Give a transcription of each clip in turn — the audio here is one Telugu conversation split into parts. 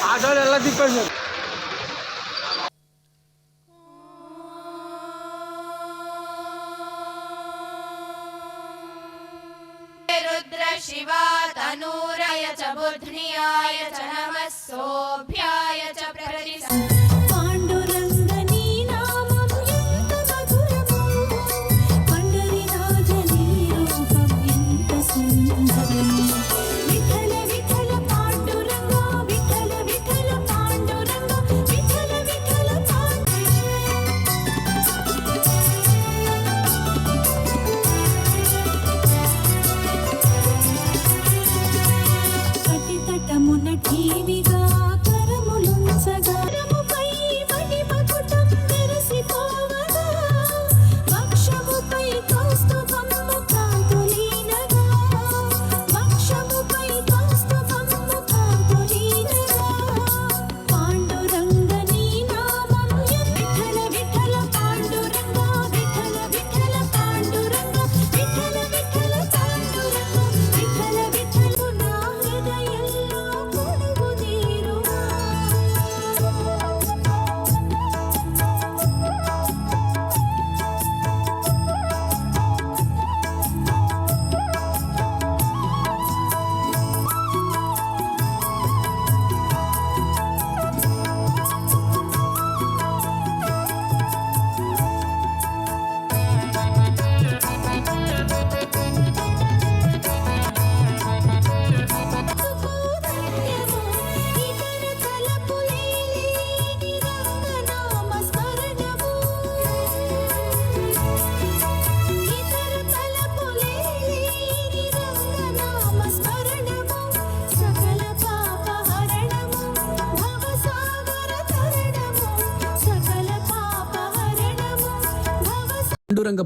ఆటోలు ఎలా తిప్పారు సార్. రుద్ర శివా తనూరయ చ బుద్ధ్నియాయ చ నమః సోభ్యాయ చ ప్రతి పాండురంగ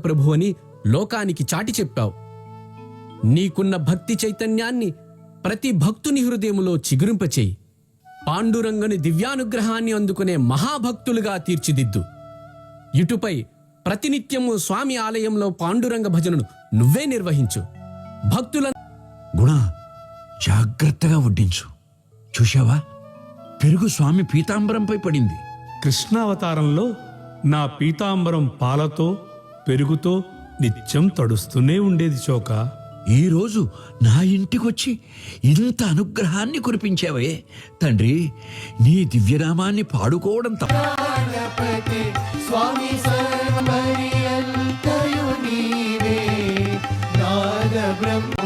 ప్రభు అని లోకానికి చాటి చెప్పావు. నీకున్న భక్తి చైతన్యాన్ని ప్రతి భక్తుని హృదయములో చిగురింపచేయి. పాండురంగని దివ్యానుగ్రహాన్ని అందుకునే మహాభక్తులుగా తీర్చిదిద్దు. ఇటుపై ప్రతినిత్యము స్వామి ఆలయంలో పాండురంగ భజనను నువ్వే నిర్వహించు. భక్తుల గుణ జాగ్రత్తగా వడ్డించు. చూశావా, పెరుగు స్వామి పీతాంబరంపై పడింది. కృష్ణావతారంలో నా పీతాంబరం పాలతో పెరుగుతో నిత్యం తడుస్తూనే ఉండేది చోక. ఈరోజు నా ఇంటికొచ్చి ఇంత అనుగ్రహాన్ని కురిపించావే తండ్రి, నీ దివ్యనామాన్ని పాడుకోవడం తప్ప. స్వామి సర్వరియల్తయు నీవే నాద బ్రహ్మ